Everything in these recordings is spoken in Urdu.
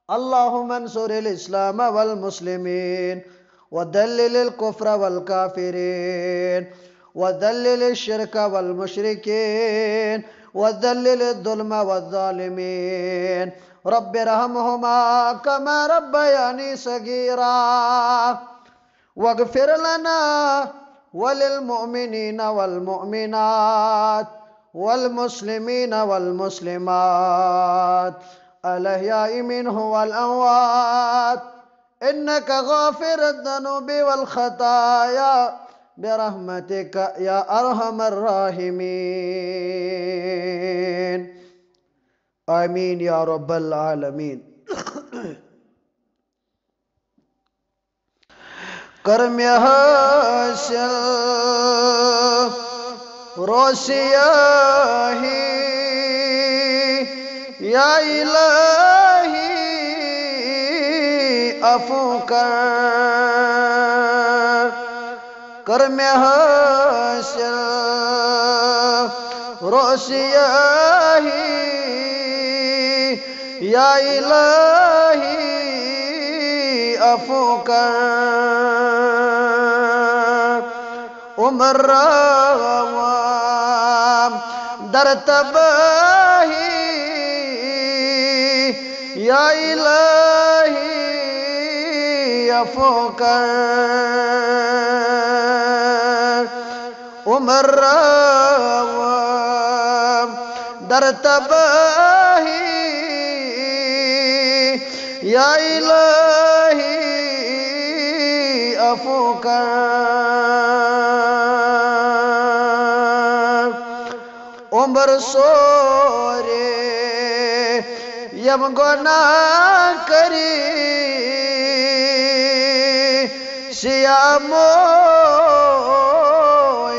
اللهم انصر الإسلام والمسلمين وذلل الكفر والكافرين وذلل الشرك والمشركين وذلل الظلم والظالمين رب ارحمهما كما ربياني صغيرا واغفر لنا وللمؤمنين والمؤمنات والمسلمين والمسلمات الأحياء منه والأموات إنك غافر الذنوب والخطايا برحمتك يا أرحم الراحمين آمين يا رب العالمين کرم حاصل روسیاہی یا الہی عفو کر کرم حاصل روسیاہی یا الہی عفو کر عمر روام در تباہی یا الہی عفو کر عمر روام در تباہی یا الہی عفو کر عمر سورے یم گناہ کری سیاموی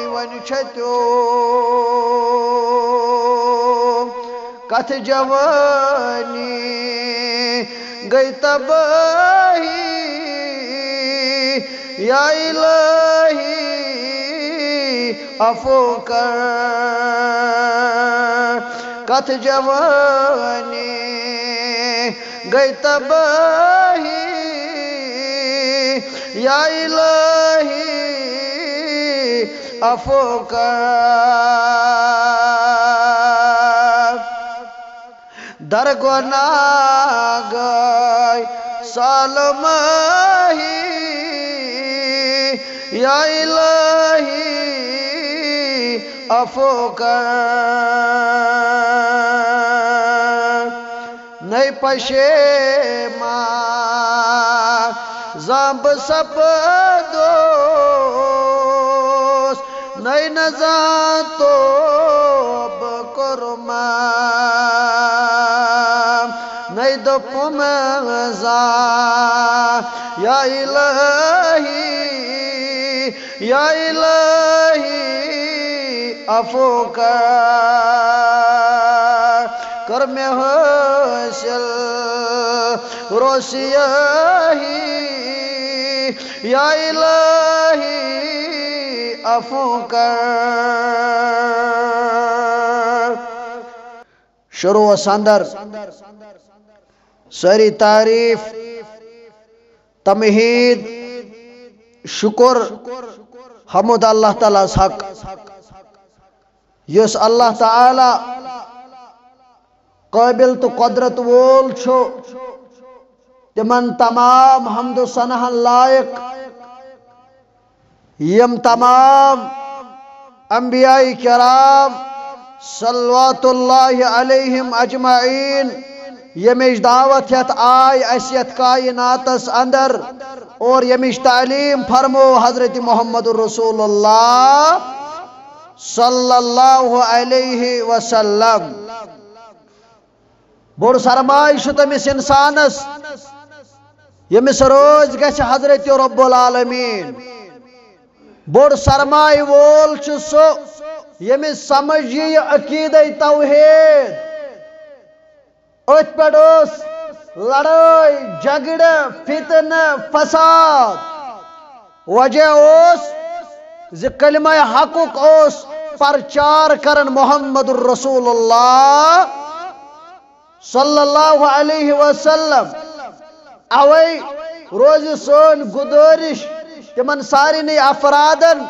ونچتو کتھ جوانی گئی تباہی یا الہی عفو کر کتھ جوانی گئی تباہی یا الہی عفو کر در گناہ گئی سال ماہی یا الہی عفو کر نئی پشیمان زامب سپدوس نئی نزان توب کرمان نئی دپم زان یا الہی یا الہی عفو کر کرم حاصل روسیاہی یا الہی عفو کر شروع سندر ساری تعریف تمہید شکر حمد اللہ تعالیٰ حق یس اللہ تعالی قابل تو قدرت وول چھو تمن تمام حمد و ثنا لائق یم تمام انبیاء کرام صلوات اللہ علیہم اجمعین یمیش دعوت یت آئی اسیت کائناتس اندر اور یمیش تعلیم فرمو حضرت محمد رسول اللہ صلی اللہ علیہ وسلم بوڑ سرمائی تمس انسانس یمس روز گھ حضرت رب العالمین بوڑ سرمائی وول سو یمس سمجھ یہ عقیدہ توحید ات پہ لڑائی جھگڑ فتن فساد وجہ کلمہ حقوق پرچار کرن محمد الرسول اللہ صلی اللہ علیہ وسلم اوے روز سون گزارش تمن سارے افرادن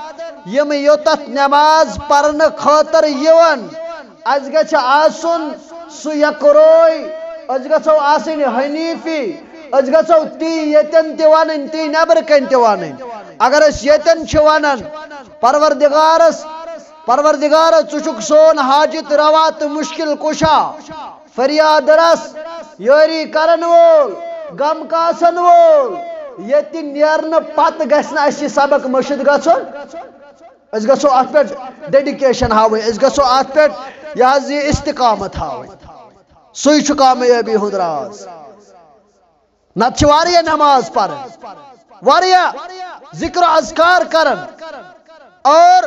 یم یوتت نماز پرن خاطر یون اس گژھِ آسن سُہ یکروی اس گژھو آسن حنیفی اس گژھو تی یتن تہِ ونن تی نبر کن تہِ ونن اگر اس یتن چھ ونن پروردگار ژٕ چھُکھ سون حاجت روا تہٕ مشکل کشا فریاد رس یاری کرن وول غم کاسن وول یتہِ نیرن پتہٕ گژھِ نہٕ اَسہِ یہِ سبق مٔشِد گژھُن اس گژھو اتھ پٮ۪ٹھ ڈیڈیکیشن ہاوٕنۍ اس گژھو اتھ پٮ۪ٹھ یہِ حظ یہِ استقامت ہاوٕنۍ سُے چھُ کامیٲبی ہُنٛد راز نتہٕ چھِ واریاہ نماز پرٕنۍ واریاہ ذکر و اذکار کرن اور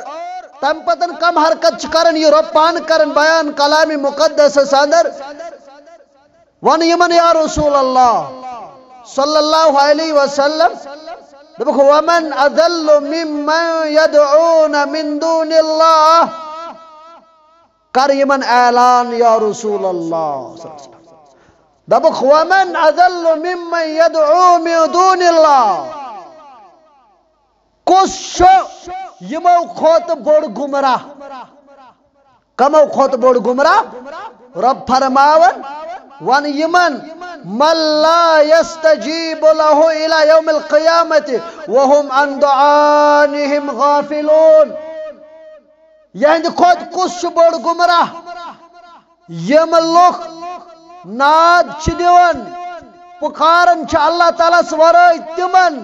تم پتن کم حرکت کرن یہ رب پان کرن بیان کلام مقدس اندر ون یمن یا رسول اللہ صلی اللہ علیہ وسلم دبک ومن اضل ممن يدعون من دون اللہ کر یمن اعلان یا رسول اللہ دبک ومن اضل ممن يدعو من دون اللہ کس شو یمو کھوت بوڑ گمراہ کمو کھوت بوڑ گمراہ رب فرماون ون یمن من لا يستجیب له الى یوم القیامت وهم عن دعانهم غافلون یہند کھوت کس شو بوڑ گمراہ یم لوگ ناد چھ دیون پکارن چھ اللہ تعالیٰ سورائی تمن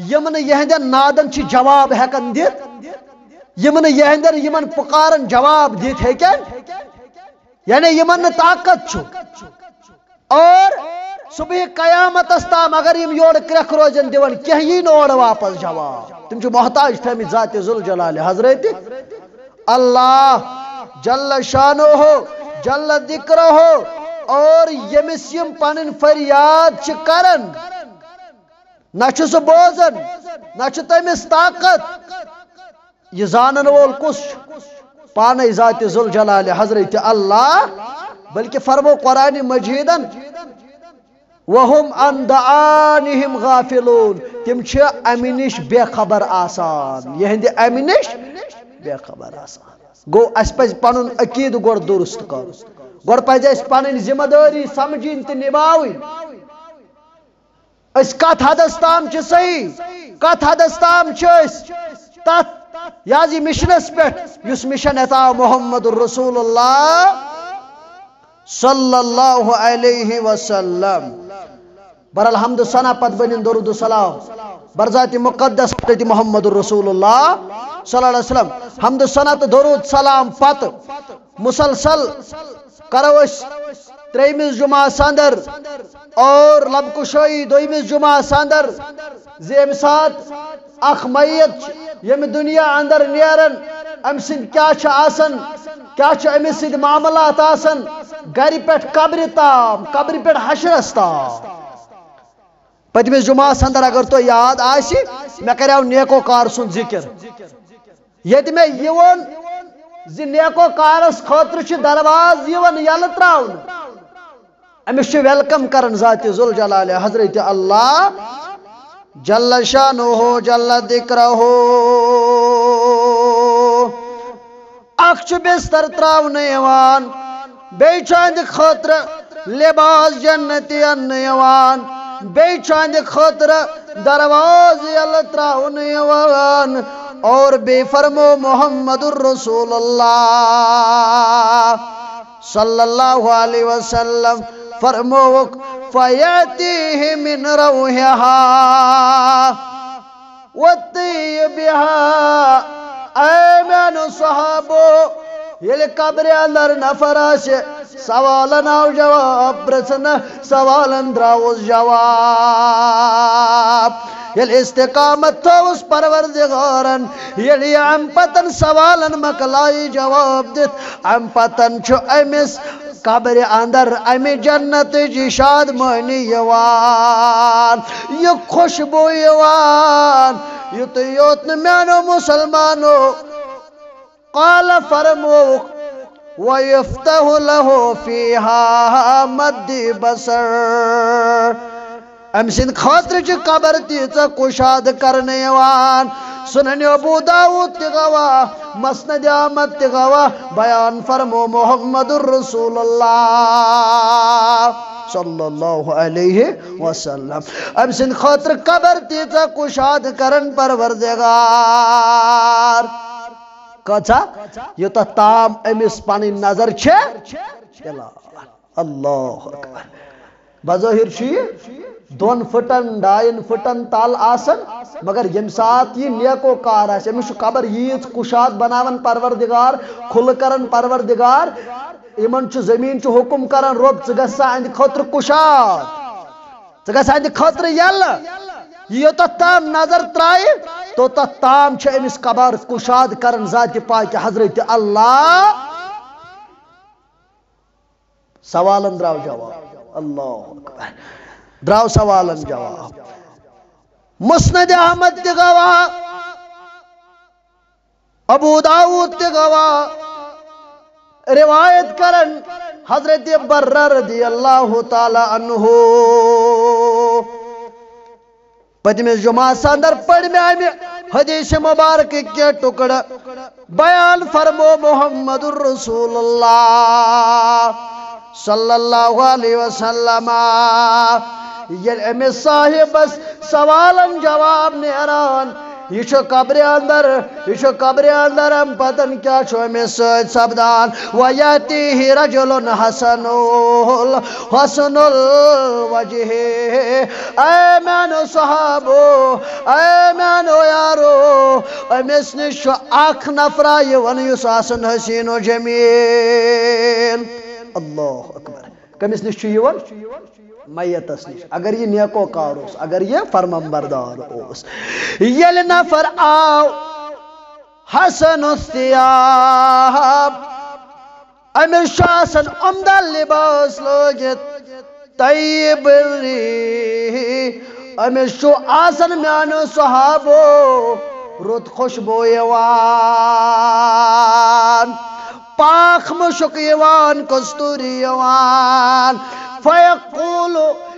یمن یہندن نادن چھ جواب ہیکن دت یمن یہندن یمن پکارن جواب دت ہیکن یعنی یمن طاقت چھو اور صبح قیامت استام اگر یم یور کرک روزن دیون کہیں نور واپس جواب تم چھو محتاج تھمی ذات ذوالجلال حضرت اللہ جل شانو ہو جل ذکر ہو اور یمس یم پنن فریاد چھ کرن نہ چھ سو بوزن نہ چھ تمس طاقت یہ زانن وول کس پانے ذات ذوالجلال حضرت اللہ بلکہ فرمو قرآن مجیدن وهم عن دعانهم غافلون تم چھ امی نش بے خبر آسان یہندِ امی نش بے خبر آسان گو اس پز پنن عقید گوڑ درست کر گوڑ پز اس پنن ذمہ داری سمجھن تہ نباوین اس کت حدس تام چھ صحیح کت حدس تام چھ تت یازی مشنس پہ اس مشن عطا محمد الرسول اللہ صلی اللہ علیہ وسلم بر الحمد ثنا پت بنن درود السلام برذات مقدس حضرت محمد الرسول اللہ صلی اللہ علیہ وسلم حمد ثنا تو درود سلام پت مسلسل کرو اس تریمس جمعہ سندر اور لب کشوئی دویمس جمعہ سندر زیم سات اخ میت یم دنیا اندر نیرن ام سند کیا چھ آسن کیا چھ ام سند معاملات آسن گری پیٹ قبر تام قبر پیٹ حشرس تام پتمس جمعہ سندر اگر تو یاد آسی میں کریو نیکو کار سن ذکر یت میں یون زی نیکو کارس خاطر چھ درواز یون یل تراون امس چھ ویلکم کرن ذات ذوالجلال حضرت اللہ جل شانہ جل ذکرہ اخ چھ بستر تراون یوان بی چاند خاطر لباس جنتی ان یوان بی چاند خاطر درواز یل تراون یوان اور بے فرمو محمد الرسول اللہ صلی اللہ علیہ وسلم فرمو فیاتیہ من روحہا وطیبہا ایمین صحابو یل قبر اندر نفر آسے سوالن آو جواب پرسن سوالن دراؤز جواب یل استقامت تھوس پروردگارن یل ام پتن سوالن مکلائی جواب دیت ام پتن چھو امس قبر اندر امی جنت جی شاد مانی یوان یہ خوشبو یوان یہ تو یوتن میانو مسلمانو قال فرموک وَيُفْتَهُ لَهُ فِيهَا مَدِّ بَصَرٍ ام سند خاطر چھ قبر تیچ کشاد کرنے یوان سنن ابو داود تگوا مسند احمد تگوا بیان فرمو محمد الرسول اللہ صلی اللہ علیہ وسلم ام سند خاطر قبر تیچ کشاد کرن پروردگار کچا یوتا تام امس پانی نظر چھے اللہ اکبر بظاہر چھ 2 فٹن 2.5 فٹن تال آسن مگر یم سات یہ نیکو کار آس امس قبر ییت کشاد بناون پروردگار کھل کرن پروردگار ایمن چھ زمین چھ حکم کرن رب ژٕ گژھ سا اند خاطر کشاد ژٕ گژھ اند خاطر یل یوتت تام نظر ترائے تو تت تام چھ امس قبر کشاد کرن ذات پاک حضرت اللہ سوالن دراو جواب اللہ اکبر دراو سوالن جواب مسند احمد تگوا ابو داود تگوا روایت کرن حضرت برر رضی اللہ تعالی عنہ پتمس جمعہ سندر پڑھ میں آئی حدیث مبارک کے ٹکڑا بیان فرمو محمد الرسول اللہ صلی اللہ علیہ وسلم یہ امس صاحب سوالن جواب نیران یہ قبر اندر ام پتن کیا امس سید سبدان ویاتیہ رجل حسن الوجہ اے میانو صحابو اے میانو یارو امس نش اخ نفرا یون یس آسن حسین و جمیل اللہ اکبر کمس نش یون میتس نش اگر یہ نیکو کار اس اگر یہ فرمانبردار اس یل نفر آو حسن الثیاب امس شاسن عمدہ لباس لوگت طیب الریح امس شو آسن میانو صحابو رت خوشبو یوان پاک مشک یوان کستوری یوان فیقول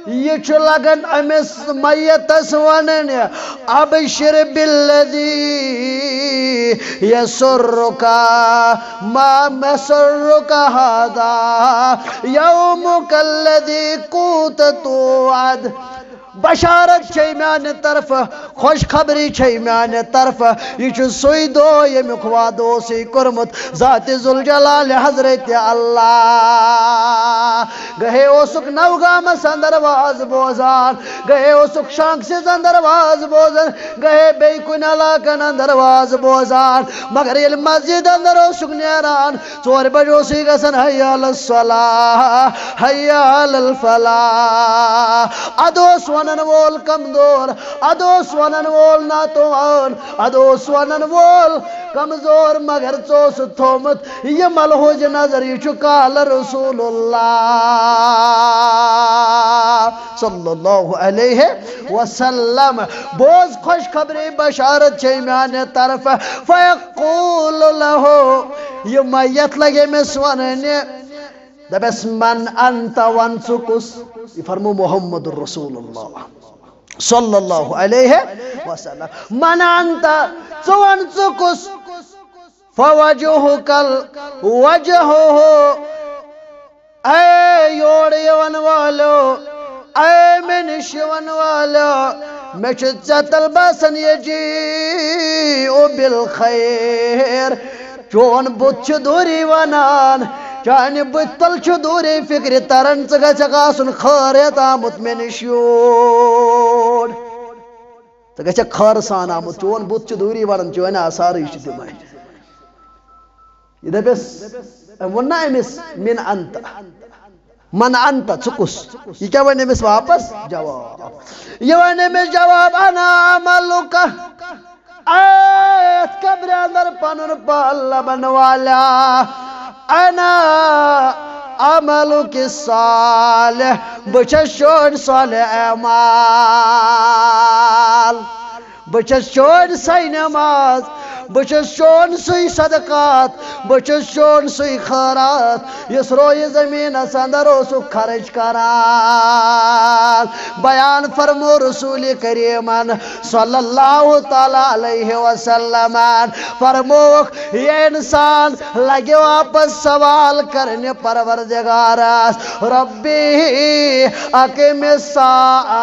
یہ لگن امس میتس ونن ابشر بالذی یسرک ما مسرک هذا یومک الذی کوت توعد بشارت چھے میان طرف خوشخبری چھے میان طرف یہ سوئی دو یمیک وعدو سی کرمت ذات ذوالجلال حضرت اللہ گئے اوسک نوگام سندر واز بوزان گئے اوسک شانک سے اندر واز بوزان گئے بے کن علاقن اندر واز بوزان مگر یہ مسجد اندر اوسک نیران 4 بجو سی گسن حیال الصلاة حیال الفلاح ادوس ونن وول کمزور ادوس ونن وول ناتوان ادوس ونن وول کمزور مگر چوس تھومت یہ ملحوج نظر یہ کال رسول اللہ صلی اللہ علیہ وسلم بوز خوش خبری بشارت چھے میانے طرف فیقول لہو یہ میت لگے مسواننے دبس من انت وانسکس یہ فرمو محمد الرسول اللہ صلی اللہ علیہ وسلم من انت وانسکس فوجہک الوجہو اے یوڑ یون والو اے منش یون والو مچ چتل بسن یجیئو بالخیر چون بچ دوری ونان چانہ بتل دوری فکر ترن ژھن خیریت آمت مے نش یور ژھن خیر سان آمت چون بت دوری ونان چون آثار یہ تمے یہ دپس ون امس من انت من انت ژکس یہ کیا ون امس واپس جواب یہ ون امس جواب انا عملک ایت قبر اندر پنن پال لبن والا انا عملک الصالح بچ شون صالح اعمال بچس چون سی نماز بچس چون سی صدقات بچس چون سی خیرات یس روی زمین اندر اوسو خرچ کران بیان فرمو رسول کریمان صلی اللہ تعالی علیہ وسلم فرمو یہ انسان لگے واپس سوال کرنے پروردگارس ربی اقیم الساعہ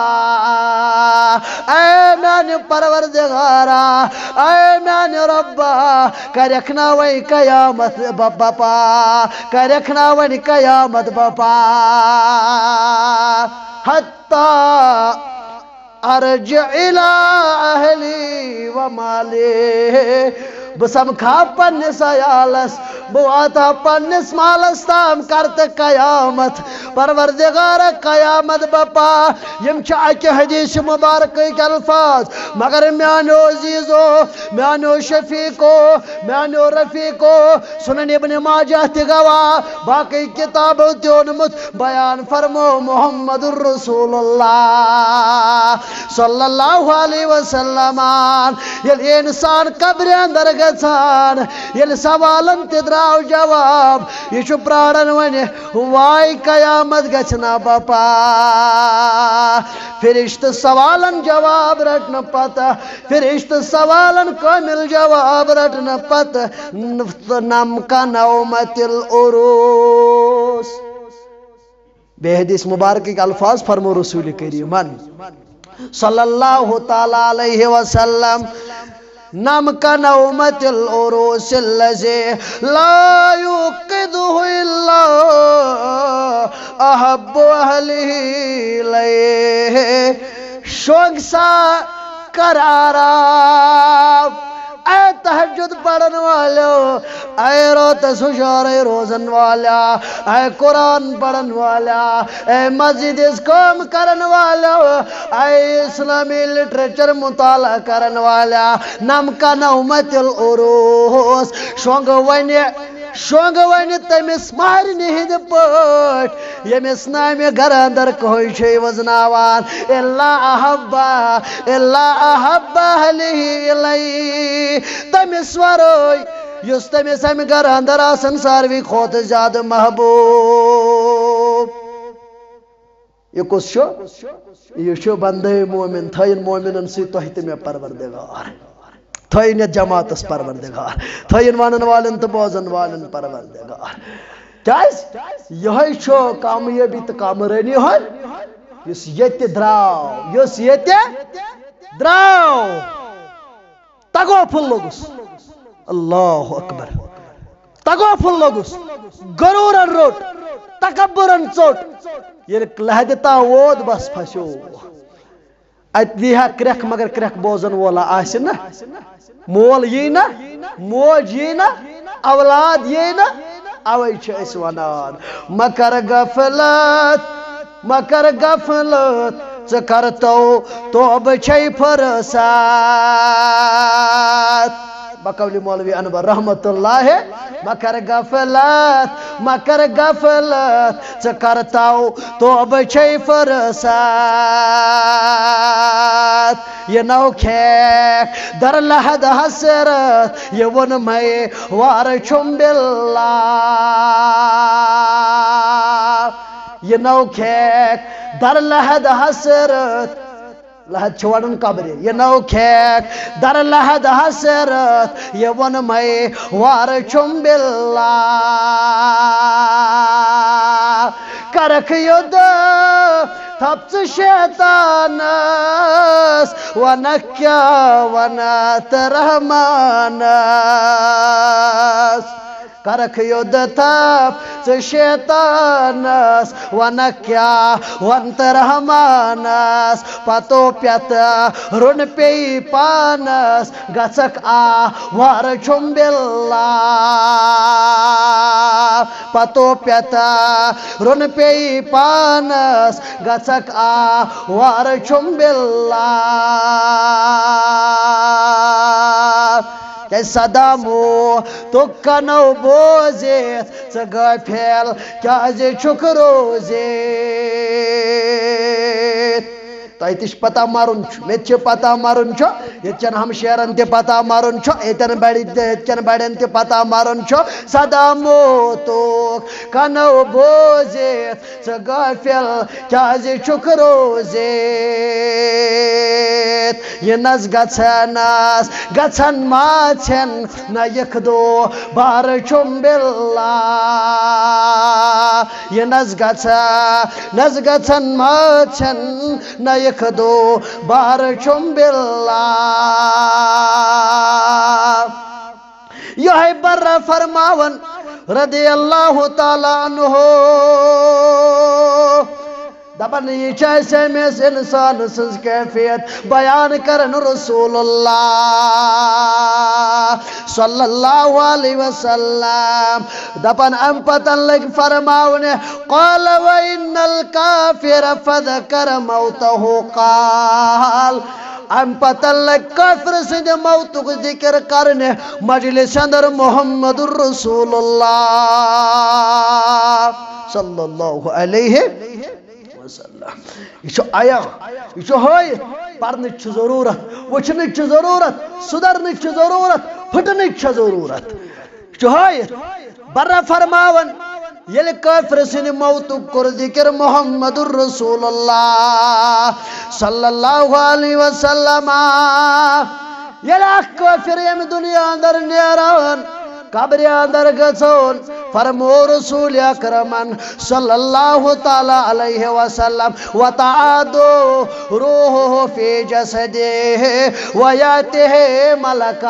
اے میان پروردگارا اے میان ربا کرکھنا وی قیامت بپا کرکھنا وی قیامت بپا حتی ارجع الى اہلی و مالی بسم کھا پنس عیالس بواتا پنس مالس تام کرت قیامت پروردگار قیامت بپا یم چاکہ حدیث مبارک کے الفاظ مگر میانو عزیزو میانو شفیقو میانو رفیقو سنن ابن ماجہ تگوا باقی کتابو تیونمت بیان فرمو محمد الرسول اللہ صلی اللہ علیہ وسلم یل انسان قبر اندر گژھان یل سوالن تدراو جواب یہ چھو پرارن ونہ وائی قیامت گژھنا بپا فرشت سوالن جواب رٹن پتہ فرشت سوالن کامل جواب رٹن پتہ نم کا نومت العروس بے حدیث مبارک کے الفاظ فرمو رسول کریمان صلی اللہ تعالی علیہ وسلم نم کا نومت العروس الذی لا یوقظہ الا احب اہلہ الیہ شوق سا قرارا اے تہجد پڑھن والو اے روت سشار روزن والا اے قرآن پڑھن والا اے مسجد اس قوم کرن والا اے اسلامی لٹریچر مطالعہ کرن والا نم کا نومت العروس شونگ ونی تمس مارن ہند پٹ یمس نامہ گھر اندر کوئی چھ وزناوان الا احب اہلہ الی تمس ورٲے یس تمس امہ گھر اندر آسن ساروی کھوتہ زیادہ محبوب یہ کس یہ بندے مومن تھین مومنن سی تہ تہ مے پروردگار تھین یت جماعتس پروردگار تھین ونن والن تو بوزن والن پروردگار کیاز یہ چھو کامیابی تو کامرانی ہن یس یت دراو تگوفل لوگس اللہ اکبر تگوفل لوگس غرورن روٹ تکبرن ژوٹ یہ لہدتا ووت بس پھسو ات دیہا کرک مگر کرک بوزن والا آسہ نا مول یہ نا موج یہ نا اولاد یہ نا اوے چھ اس ونان مکر غفلت ژ کرتو توبہ چھے فرسات بقول مولوی انور رحمت اللہ مکر غفلت ژ کرتو توبہ چھے فرسات یہ نو کھیک در لحد حسرت یہ ون میں وار چھم باللہ یہ نو کھیک در لحد حسرت لحد چھوڑن قبر یہ نو کھیک در لحد حسرت یہ ون میں وار چھم باللہ کرک ید تھپس شیطانس ونکیا ونات رحمانس کرک ید تھپ شیطانس ونکیا ونت رحمانس پتو پیت رن پی پانس گسک وار چھم باللہ پتو پیت رن پی پانس گسک وار چھم باللہ کہ صدامو تو کنو بوزیت غافل کیازِ چھک روزیت تۄہہِ تہِ چھِ پتہ مَرُن چھُ مےٚ تہِ چھِ پتہ مَرُن چھُ ییٚتچٮ۪ن ہمشیرن تہِ پتہ مَرُن چھُ ییٚتچٮ۪ن بڑٮ۪ن تہِ پتہ مَرُن چھُ سدا موتُک کنو بوٗزِتھ ژٕ غٲفِل کیٛازِ چھُکھ روٗزِتھ یِنس گژھنس گژھن ماژھٮ۪ن نہ یِکھ دۄہ بارٕ چھُم بِلّہ یِنس گژھنس گژھن ماژھٮ۪ن نہ یِکھ دۄہ بارٕ چھُم بِلّہ یِہوٚے برّا فرماون رضی اللہ تعالیٰ عنہ دپن یہ چھِ اَسہِ أمِس اِنسان سٕنٛز کیفیت بیان کرن رسول اللہ صلی اللہ علیہ وسلم دپن ام پتن لگ فرماونے قال وإن الكافر فذكر موته قال ام پتن لگ کافر سند موتک ذکر کرنے مجلس اندر محمد رسول اللہ صلی اللہ علیہ وسلم یہ آیا یہ ہوئی پرنچ ضرورت وچھنچ ضرورت سدرنچ ضرورت پھٹنچ ضرورت یہ ہوئی برا فرماون یل کافر سن موتک کر ذکر محمد رسول اللہ صلی اللہ علیہ وسلم یل اخ کافر یم دنیا اندر نیران قبر اندر گژھون فرمو رسول اکرمن صلی اللہ تعالی علیہ وسلم وتعادو روحه فی جسده ویاته ملکان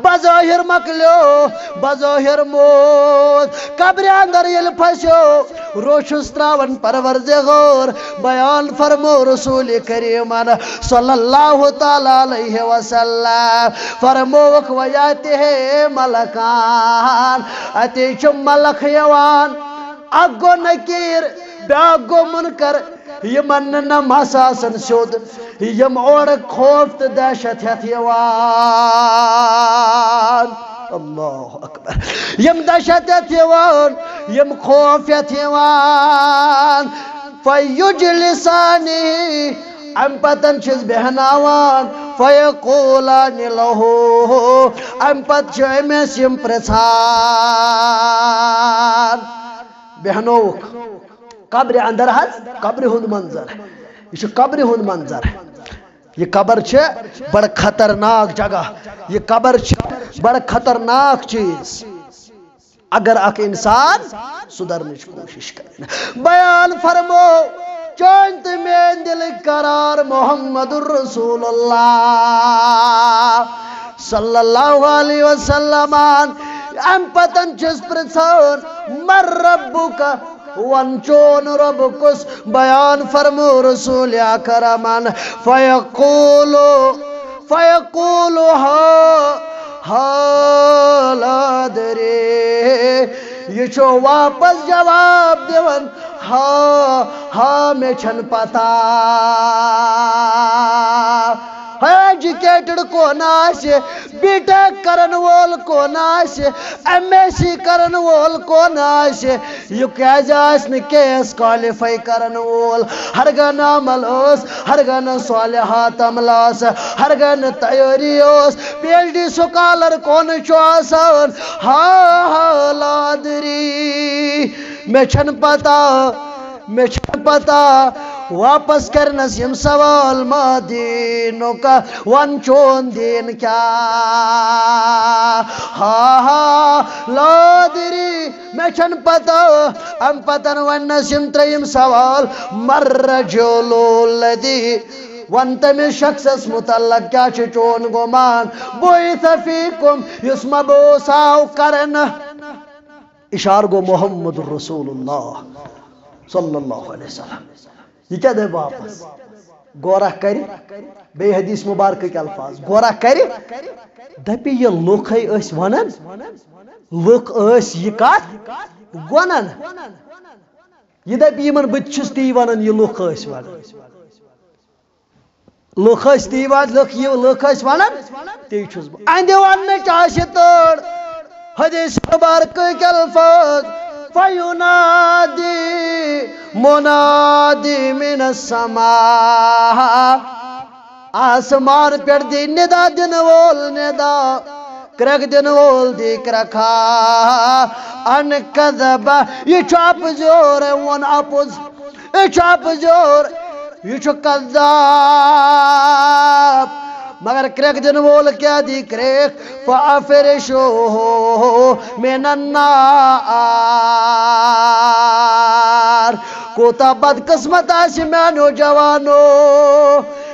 بظاہر مکلیو بظاہر موت قبر اندر یل پھسیو روشس تراون پروردگار بیان فرمو رسول کریمن صلی اللہ تعالی علیہ وسلم فرموک ویاته ملکان اتی چھ ملک یوان اگو نکیر بیاگو منکر یمن نماز آسن سود یم اور خوف تو دہشت ہتھ یوان اللہ اکبر یم دہشت ہتھ یوان یم خوف ہتھ یوان فیجلسانی ام پتن چھس بہناوان فیقولان لہو ام پت چھ امیس یم پرسان بہنوک قبر اندر حض قبر ہند منظر یہ قبر ہند منظر یہ قبر چھ بڑا خطرناک جگہ یہ قبر چھ بڑا خطرناک چیز اگر اک انسان سدھرنچ کوشش کرے بیان فرمو چونت میں دل قرار محمد رسول اللہ صلی اللہ علیہ وسلم ام پتن چس پرسان مر ربک ون چون رب کس بیان فرمو رسول اکرمن فیقولو ہا لا درے یہ چھو واپس جواب دیون ہاں میں چھن پتا ایجوکیٹڈ کون آسے بی ٹیک کرن وول کون آسے ایم ایس سی کرن وول کون آسے یہ کیاز آس کیس کوالیفائی کرن وول ہرگن عمل اس ہرگن صالحات عمل اس ہرگن تیاری اس پی ایچ ڈی سکالر کون چھو آسان ہاں لادری میں چھن پتا واپس کرنس یم سوال ما دینو کا ون چون دین کیا لادری میں چھن پتا ام پتن ونس یم تریم سوال مر رجولو لدی ون تمس شخصس متعلق کیا چون گمان بوئیت فیکم یس مبوساو کرن اشار گو محمد رسول اللہ صلی اللہ علیہ وسلم یہ کیا دے واپس گورہ کری بے حدیث مبارک کے الفاظ گورہ کری دپی یہ لوک ہے اس ونن لوک اس یہ کات ونن یہ دپی یمن بچس تی ونن یہ لوک اس ونن لوک اس تی ون لوک اس ونن تی چھس اندے ون چاہے توڑ حدیث مبارک کے الفاظ فَيُنَادِي مُنَادِي مِنَ السَّمَاءِ آسمان پر دی ندا دن وول ندا کرک دن وول دی کرکھا ان کذبا یہ چاپ زور ون اپوز یہ چاپ زور یہ چو کذاب مگر کرک دن وول کیا دی کرک فَأَفْرِشُوهُ مِنَ النَّارِ کوتا بد قسمت آسی میانو جوانو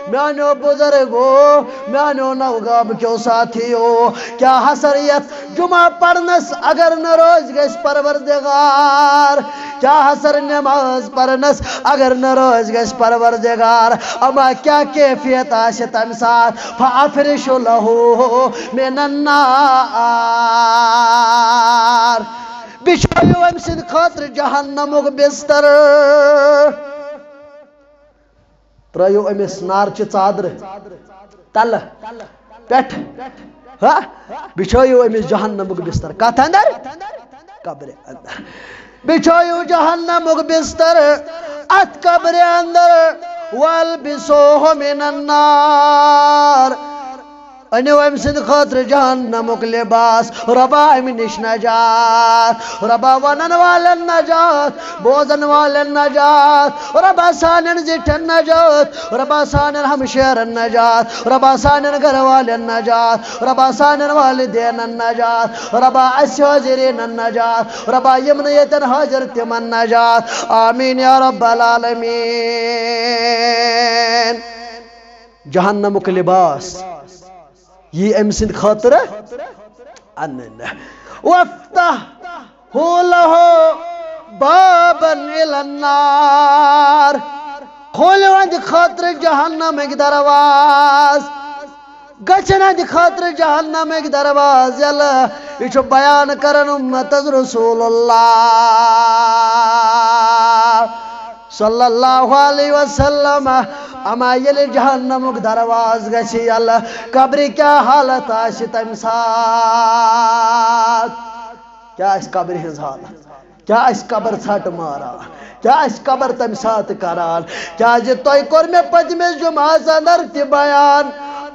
میانو بزرگو میانو نوگاب کیوں ساتھیو کیا حسریت جمعہ پڑھنس اگر نروز گیس پروردگار کیا حسر نماز پڑھنس اگر نروز گیس پروردگار اما کیا کیفیت آشت امسات فَأَفْرِشُ لَهُ مِنَ النَّارِ بچھائیو امسن خاطر جہنمک بستر ترائیو امس نار چی چادر تل پیٹھ بچھائیو امس جہنمک بستر کات اندر قبر اندر بچھائیو جہنمک بستر ات قبر اندر والبسوہ من النار انو امسن خاطر جہنمک لباس ربا امن نش نجات ربا ونن والن نجات بوزن والن نجات ربا سانن زٹن نجات ربا سانن ہمشیرن نجات ربا سانن گھر والن نجات ربا سانن والدین نجات ربا اسوزرین نجات ربا یمنیتن حاضر تمن نجات آمین یا رب العالمین جہنمک لباس یہ امسند خاطر انن وفتح له بابا الى النار کھولو اند خاطر جہنم ایک درواز گچن اند خاطر جہنم ایک درواز یلا یہ بیان کرن امت رسول اللہ صلی اللہ علیہ وسلم اما یل جہنمک درواز گسی اللہ قبری کیا حالت آسی تمسات کیا اس قبری ہنز حالت کیا اس قبر ژھٹ مارا کیا اس قبر تمسات کران کیا جتوئی کور میں پجمز جمعہ اندر تی بیان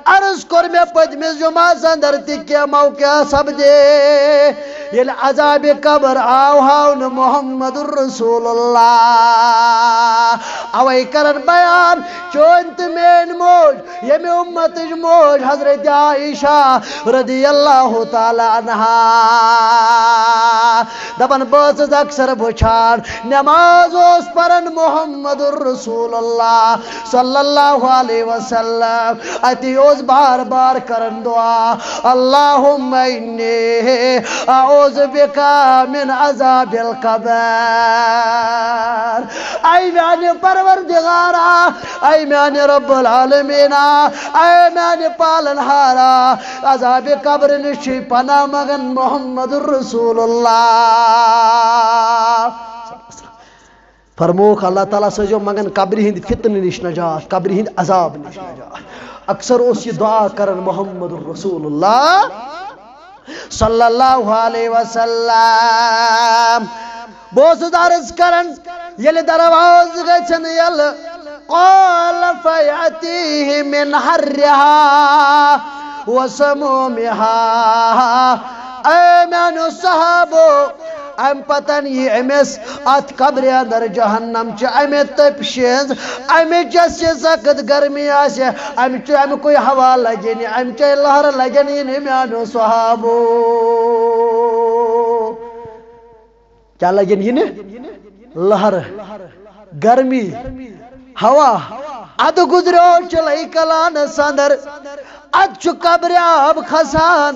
عرض کور میں پجمز جمعہ اندر تی کیا موقع سب دے یل عذاب قبر آوہاون محمد الرسول اللہ اوئی کرن بیان چونت مین موج یمی امت موج حضرت عائشہ رضی اللہ تعالی عنہا دبن بازز اکثر بچان نماز اس پرن محمد الرسول اللہ صلی اللہ علیہ وسلم اتی اس بار بار کرن دعا اللہم انی اعوذ بکا من عذاب القبر اے میانی پروردگارا اے میانی رب العالمین اے میانی پالنہارا عذاب قبر نشی پناہ مگن محمد الرسول اللہ فرموک اللہ تعالیٰ سجو مگن قبری ہند فتن نش نجات قبری ہند عذاب نش نجات اکثر اس یہ دعا کرن محمد الرسول اللہ صلی اللہ علیہ وسلم بوزد عرض کرن یل درواز گچن یل قال فیعتیہ من حرها وسمومها اے میانو صحابو ام پتن یہ امس ات قبر اندر جہنم چھ امی تپشیز امی جس سخت گرمی آسے امی کوئی ہوا لگنی امی چھ لہر لگنی میانو صحابو کیا لگنی یہ لہر گرمی ہوا اد گزرو چلائی کلان سندر اد چھ قبر آب خسان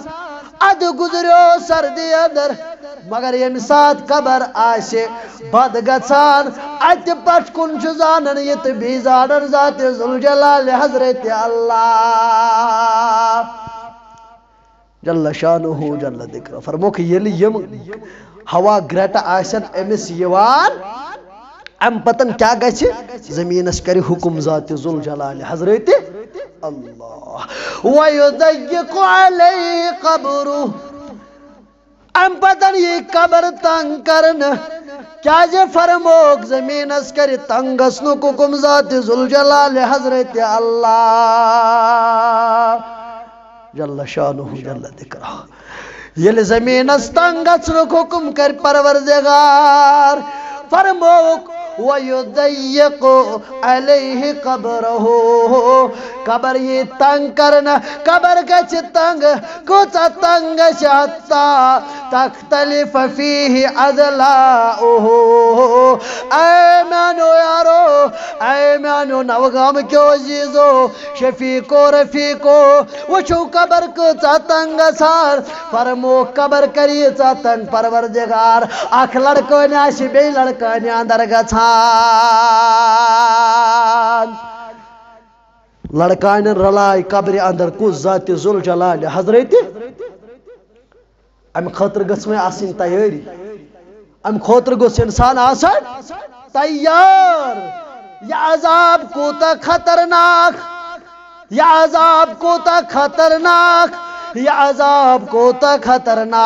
اد گزرو سردی اندر مگر یم سات قبر آسے بد گژھان ات پٹ کن چھ زانن یت بیزانن ذات ذوالجلال حضرت اللہ جل شانہ جل ذکر فرموک یلی یم ہوا گرٹ آسن امس یوان ام پتن کیا گژھِ زمینس کر حکم ذات ذوالجلال حضرت اللہ وَيُضَيِّقُ عَلَيْهِ قَبْرُهُ ام پتن یہ قبر تنگ کرن کیا فرموک زمین اس کر تنگس نو کم ذات ذوالجلال حضرت اللہ جل شانہ جل ذکرہ یل زمین اس تنگس نو کم کر پروردگار فرموک وَيُضَيِّقُ عَلَيْهِ قَبْرَهُ قبر یہ تنگ کرنا قبر گچ تنگ کوتا تنگ شاتا تختلف فیہ عدلاؤہ اے مانو یارو اے مانو نوغام کیو عزیزو شفیقو رفیقو وچو قبر کوتا تنگ سار فرمو قبر کریتا تنگ پروردگار اکھ لڑکو نیاشی بے لڑکا نیاندر گچھا لڑکان رلائی قبر اندر کو ذات ذوالجلال حضرت ام خطر گس میں آسن تیاری ام خطر گس انسان آسن تیار یا عذاب کوتا خطرناک یا عذاب کوتا خطرناک یا عذاب کوتا خطرناک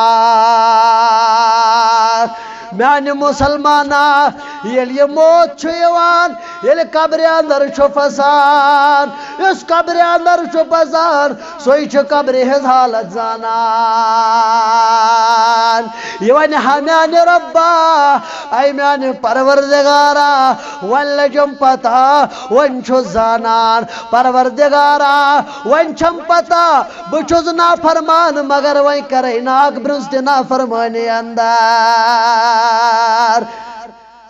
میان مسلمانا یل یہ موت چھویوان یل قبر اندر چھو فسان اس قبر اندر چھو فسان سوئی چھو قبر ہز حالت زانان یہ ون ہمیان ربا اے میان پروردگارا ون لجم پتا ون چھو زانان پروردگارا ون چھم پتا بچوز نا فرمان مگر ون کرے ناک برست نا فرمانی اندر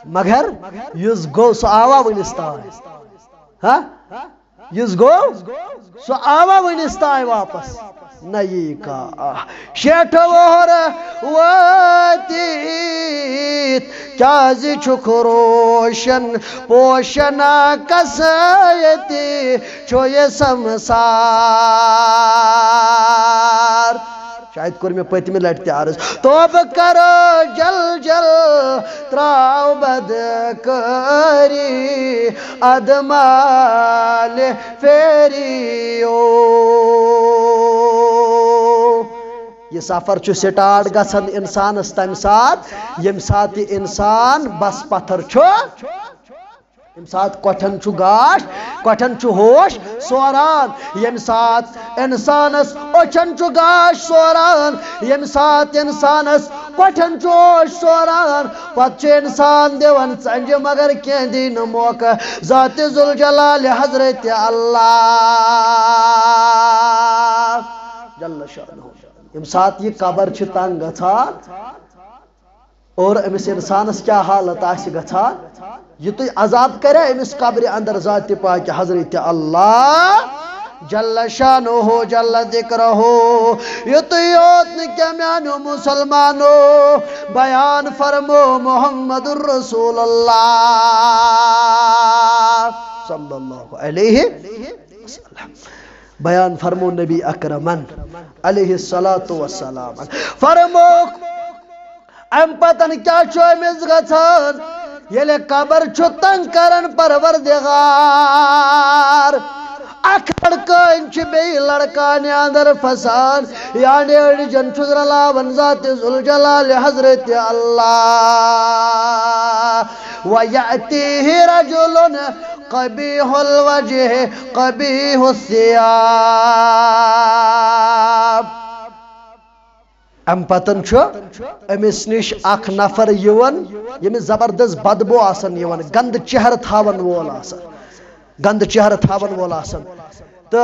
مگر یز گو سو آوا ونستان ہاں یز گو سو آوا ونستان واپس نئی کا شیٹھ وہر واتیت کیازی چھک روشن پوشنا کسایتی چھو یہ سمسار شاید کور میں پتمی لٹتے عرض توب کرو جل جل تراؤ بدکری ادمال فیریو یہ سفر چھو سٹارٹ گسن انسان تم سات یم سات انسان بس پتھر چھو یم سات کوٹھن چھو گاش کوٹھن چھو ہوش سوران یم سات انسانس اوچھن چھو گاش سوران یم سات انسانس کوٹھن چھو ہوش سوران پت چھو انسان دیون سنج مگر کین دین موقع ذات ذوالجلال حضرت اللہ جل شانہ یم سات یہ قبر چھ تنگ گژھان اور امس انسانس کیا حالت آس گژھان یہ تو عذاب کرے امس قبر اندر ذات پاک حضرت اللہ جل شانہ جل ذکرہ یہ تو یوت کیا میانو مسلمانو بیان فرمو محمد الرسول اللہ صلی اللہ علیہ وسلم بیان فرمو نبی اکرمن علیہ السلام فرمو ام پتن کیا چھو امس گژھان یلے قبر چھو تنگ کرن پروردگار اکھ لڑکان چھ بی لڑکان اندر فسان یعنی اڑجن چھو رلاون ذات ذوالجلال حضرت اللہ وَيَأْتِهِ رَجُلٌ قَبِيحُ الْوَجْهِ قَبِيحُ الثِّيَابِ ام پتن چھو امس نش اخ نفر یون یمس زبردست بدبو آسن یون گند چہر تھاون وول آسن گند چہر تھاون وول آسن تو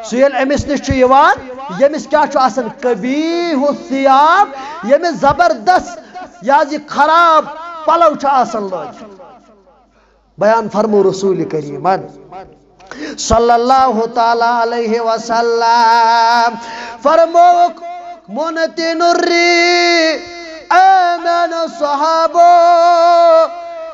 سیل امس نش چھو یوان یمس کیا چھو آسن قبیح الثیاب یمس زبردست یازی خراب پلو چھو آسن لوگ بیان فرمو رسول کریمان صلی اللہ تعالی علیہ وسلم فرموک منتن الری امن صحابو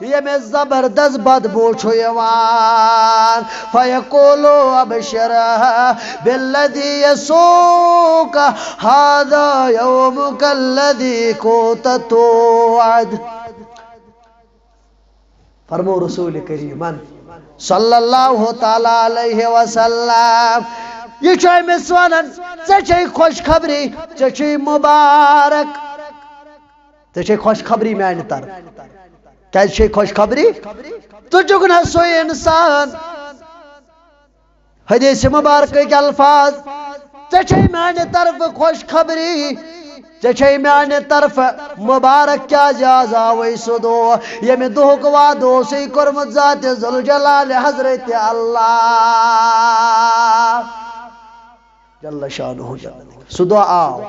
یہ میں زبردست بدبو چھو یوان فیقولو ابشرہ بالذی یسوک هذا یومک الذی کوت توعد فرمو رسول کریمان صلی اللہ تعالی علیہ وسلم یہ چھوئی مسوانن ژے خوش خبری ژے مبارک ژے خوش خبری میانہ طرف کیا چھ خوش خبری تو چکنا سوئی انسان حدیث مبارک کے الفاظ چھ میانہ طرف خوش خبری چھ میانہ طرف مبارک کیا جازا وی سدو یم دہک وعدو سی کرمت ذات ذوالجلال حضرت اللہ جل شانہ سدو آو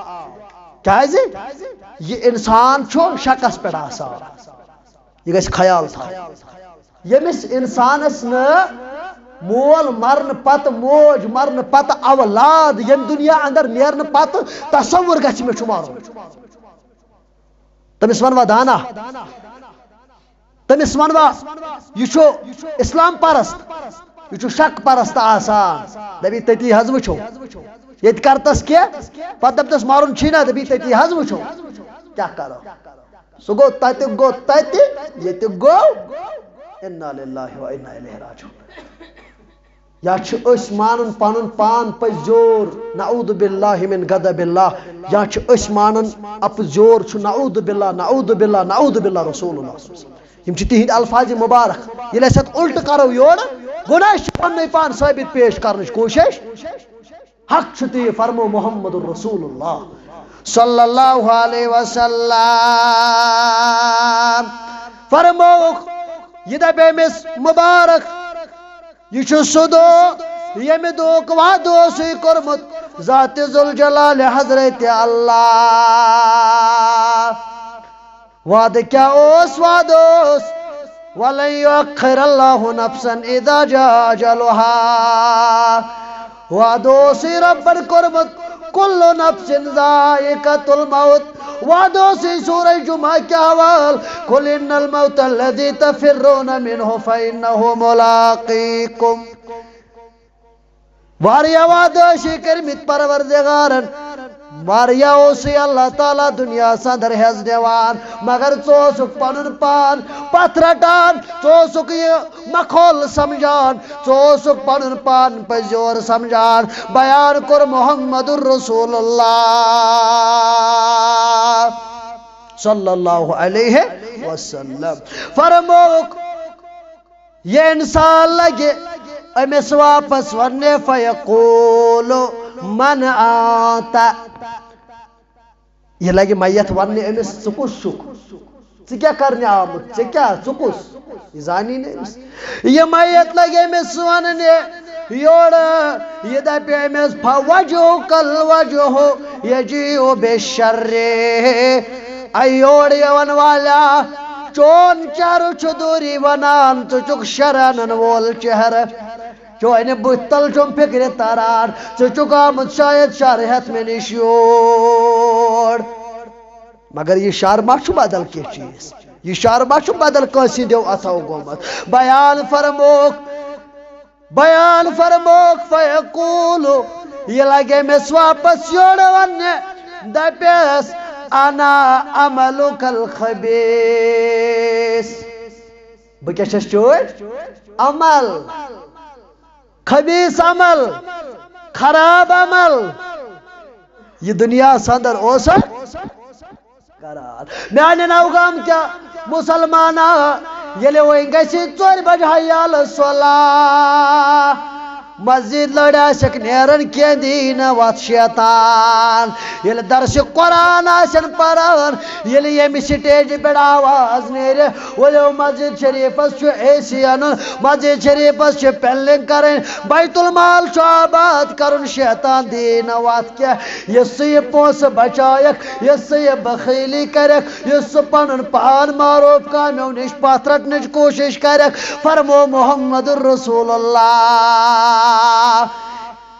کیازِ یہ انسان چھو شکس پہ آسان یہ گژھِ خیال تھا یمس انسانس ن مول مرن پت موج مرن پت اولاد یم دنیا اندر نیرن پت تصور گژھِ مے چھُ مارُن تمس ونوا دانا تمس ونوا یہ چھُ اسلام پرست یہ چھُ شک پرست آسان دبی تتی حظ وچھو یت کرتس کیا پتہ دپتس مارن چھی نا دبی تتی حظ وچھو کیا کرو سو گو تت گو تت یت گو انا للہ و انا الیہ راجعون یا چھ اس مانن پنن پان پزور نعوذ باللہ من غضب اللہ یا چھ اس مانن اپ زور چھ نعوذ باللہ نعوذ باللہ نعوذ باللہ رسول اللہ یم چھ تہند الفاظ مبارک یل اس الٹ کرو یور گناہ چھ پنن پان ثابت پیش کرنچ کوشش حق چھ تی فرمو محمد رسول اللہ صلی اللہ علیہ وسلم فرمو یہ دبے مس مبارک یہ سدو یم دھوک وعدو سی کرمت ذات ذوالجلال حضرت اللہ وعد کیا اس وعد اس وَلَن يُؤَخِّرَ اللَّهُ نَفْسًا إِذَا جَاءَ أَجَلُهَا وعدو سی ربن کرمت کل نفس ذائقۃ الموت وعدو سی سورہ جمعہ کے حوال قل ان الموت الذی تفرون منہ فإنہ ملاقیکم واریا وعدو سی کرمت پروردگارن واریا سی اللہ تعالیٰ دنیا سندر حز دیوان مگر چوسک پنن پان پت رٹان چوسک یہ مخول سمجھان چوسک پنن پان پزور سمجھان بیان کر محمد الرسول اللہ صلی اللہ علیہ وسلم فرموک یہ انسان لگے امس واپس ورنے فیقول من آتا یہ لگے میت ورنے امس سکس شک کیا کرنے آمد کیا سکس یہ زانی نہیں یہ میت لگے امس ورنے یوڑ یہ دپی امس فوجو کل وجو یجیو بشر ایوڑ یون والا چون چارو چدوری ونان تو چک شرانن وول چہر چوئنے بتل چون فکر تارار چک آمد شاید شارحت میں نشیوڑ مگر یہ شار ما چھو بدل کی چیز یہ شار ما چھو بدل کسی دیو اتھاو گومت بیان فرموک فیقولو یہ لگے میں سواپس یوڑ وننے دپیس انا عملک الخبیث بکیشش چوئے عمل خبیث عمل خراب عمل یہ دنیا سندر اوسا قرار میانے نوگام کیا مسلمانا یلے وہ انگیسی چور بجھائیال صلاح مسجد لڑا سک نیرن کے دین وات شیطان یل درس قرآن آسن پران یل یمی سٹیج پر آواز نیرے ولو مسجد شریف چھو ایسی انن مسجد شریف چھو پہلنگ کریں بیت المال چھو آباد کرن شیطان دین وات کیا یس یہ پوس بچائک یس یہ بخیلی کرک یس پنن پان معروف کامیو نش پاترٹ نش کوشش کرک فرمو محمد الرسول اللہ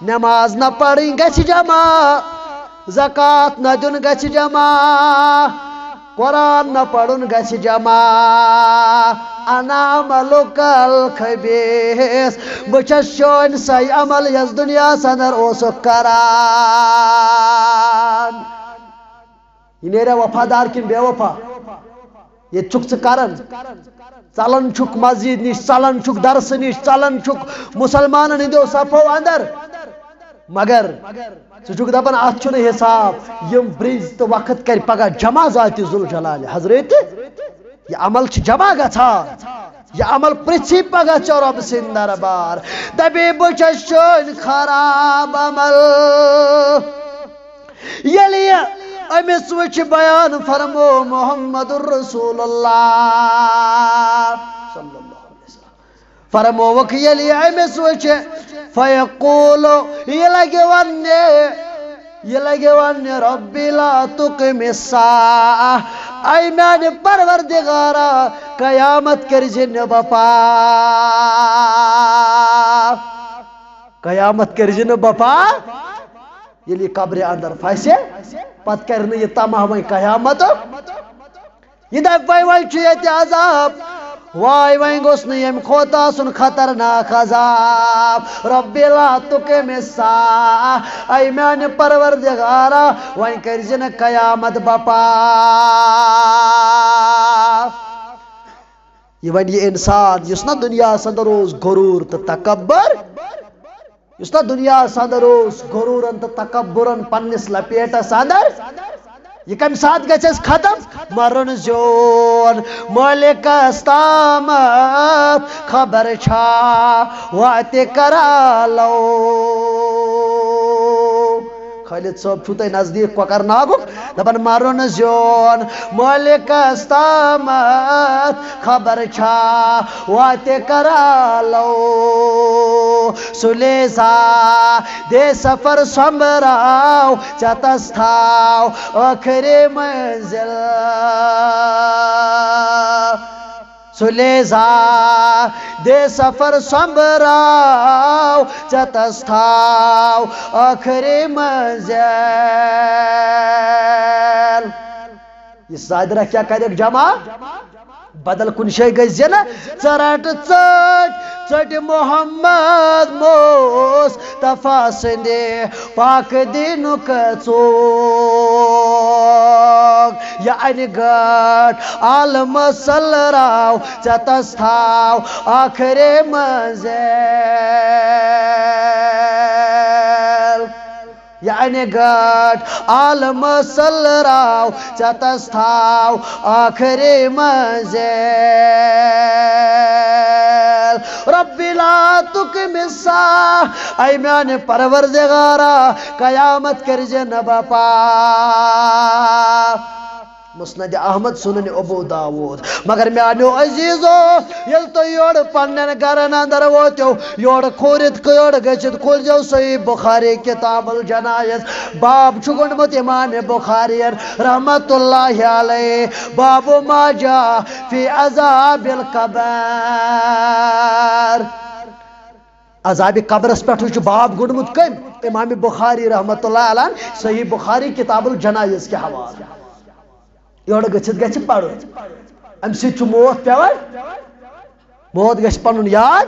نماز نہ پڑھیں گچھ جمع زکاة نہ دن گچھ جمع قرآن نہ پڑھن گچھ جمع انا عملک الخبیث بچس شون سی عمل یز دنیا سندر اوسک کران یہ نیرے وفادار کن بے وفا یہ چک کرن چلن چھک مسجد نش چلن چھک درس نش چلن چھک مسلمان ہندو صفو اندر مگر چھک دپان ات چھن حساب یم برز تو وقت کر پگہ جمع ذات ذوالجلال حضرت یہ عمل جمع گژھان یہ عمل پرژھی پگہ ژےٚ رۄب سٕنٛدۍ دربار دپے بہٕ چھُس چٲنۍ خراب عمل ییٚلہِ یہِ أمِس وٕچھِ بیان فرمو محمد رسول اللہ صلی اللہ علیہ وسلم فرمووُکھ ییٚلہِ یہِ أمِس وٕچھِ فیقوٗلُ یہ لگے ونہِ ربی لا تقم الساعة اے میانہِ پروردگارا قیامت کٔرزِ بپا قیامت کٔرزِ بپا ییٚلہِ یہِ قبرِ اندر پھسہِ پتہٕ کرِ نہٕ یہِ طمع وۄنۍ قیامتُک یہِ دپہِ وۄنۍ چھُ ییٚتہِ عذاب واے وۄنۍ گوٚژھ نہٕ ییٚمہِ کھۄتہٕ آسُن خطرناک عذاب ربِ لا تقم الساعة اے میانہِ پروردگارا وۄنۍ کٔرزِ نہٕ قیامت بپا یہ وۄنۍ یہِ انسان یُس نا دُنیاہس اندر اوس غروٗر تہٕ تکبر یُس نا دُنیاہس اندر اوس غروٗرن تہٕ تکبرن پننِس لپیٹس اندر یہ کم ساتھ گژھٮ۪س ختم مرن زیون مٲلِکس تامتھ خبر چھا واتہِ کرالو خالد صٲب چھُو تۄہہِ نزدیٖک کۄکر ناگُک دپان مرن زیون مٲلِکس تامتھ خبر چھا واتہِ کرالو سُلیزا دے سفر سومبراو چتس تھاو ٲخری منزل سُلیزا دے سفر سومبراو چتس تھاو ٲخری منزل یہ زادرہ کیا کرے جمع بدل کن شے گژھِ نہ ژٕ رٹ ژٹ محمد مصطفیٰ سٕنٛدِ پاک دیٖنُک ژوٚگ یہِ انہِ گٲنٛٹھ عالمہٕ سٔلراو ژےٚ تھاو ٲخری منزل یہ انہِ گٲنٛٹھ عالمہٕ سٔلراو ژےٚ تھاو ٲخری منزل ربی لا تقم الساعة اے میانہِ پروردگارا قیامت کٔرزِ نہٕ بپا مسند احمد سنن ابو داود مگر میانیو عزیزو یل تو یور پنن گرن اندر ووتو یور کھورت یور گچت کھولجو صحیح بخاری کتاب الجنائز باب چھگنمت امام بخاری رحمت اللہ علیہ باب ما جاء فی عذاب القبر عذاب قبرس پہ باب گنمت کم امام بخاری رحمت اللہ علیہ صحیح بخاری کتاب الجنائز کے حوالے یور گچھت گچھ پڑھو ام سۭتۍ چھُ موت پیوان موت گژھِ پنُن یاد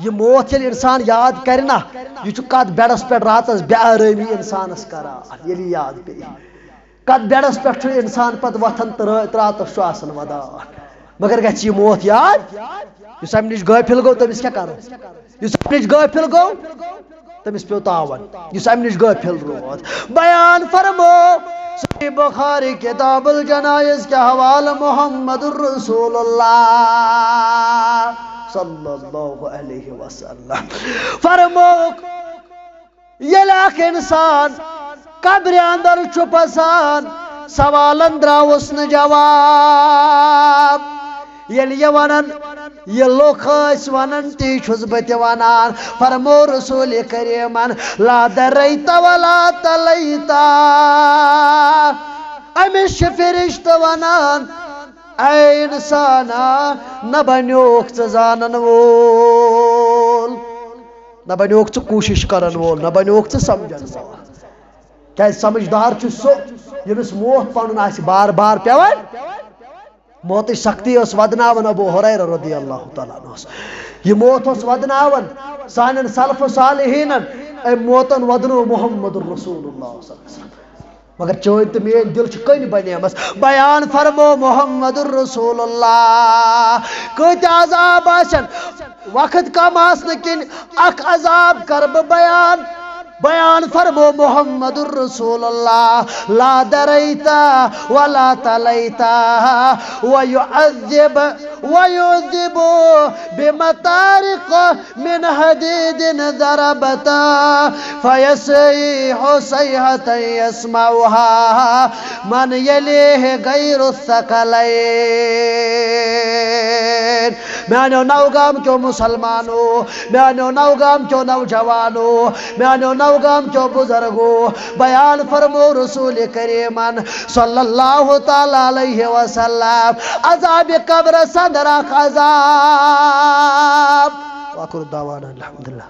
یہ موت ییٚلہِ انسان یاد کرِ نا یہ چھُ کتھ بیڈس پٮ۪ٹھ راتس بے آرٲمی انسانس کران ییٚلہِ یاد پیٚیہِ کتھ بیڈس پٮ۪ٹھ چھُ انسان پتہٕ وتھان تہٕ راتس چھُ آسان ودان مگر گژھِ یہ موت یاد یُس امہِ نِش غٲفِل گوٚو تٔمِس کیٛاہ کرو یُس امہِ نِش غٲفِل گوٚو تٔمِس پیوٚو تاون یُس امہِ نِش غٲفِل روٗد بیان فرمو صحیح بخاری کتاب الجنائز کے حوالہ محمد الرسول اللہ صلی اللہ علیہ وسلم فرموک ییٚلہِ اکھ انسان قبرِ اندر چھُ پھسان سوالن دراوُس نہٕ جواب ییٚلہِ یہِ ونان یہ لوگ ٲسۍ ونان تی چھُس بہٕ تہِ ونان فرمو رسول کریمن لا دریت ولا تلیتا أمِس چھِ فرشتہٕ ونان اے انسانا نہ بنیوکھ ژٕ زانن وول نہ بنیوکھ ژٕ کوٗشش کرن وول نہ بنیوکھ ژٕ سمجھن وول کیازِ سمجھدار چھُ سُہ ییٚمِس موت پنُن آسہِ بار بار پیوان موت سختی اس ودناون ابو ہریرہ رضی اللہ تعالیٰ عنہ یہ موت اس ودناون سانن سلف صالحین اے موتن ودنو محمد الرسول اللہ صلی اللہ علیہ وسلم مگر چون تو میری دل چھ کن بنیمس بیان فرمو محمد الرسول اللہ کت عذاب آسن وقت کم آسن کن اک عذاب کر بیان بیان فرمو محمد الرسول اللہ لا دریتا ولا تلیتا ويعذب بمطارق من حديد ضربتا فيصيح صيحة يسمعها من يليه غير الثقلين میانو نوگام چو مسلمانو میانو نوگام چو نوجوانو میانو نوگام چو بزرگو بیان فرمو رسول کریمان صلی اللہ تعالی علیہ وسلم عذاب قبر صدرک عذاب وآخر دعوانا الحمدللہ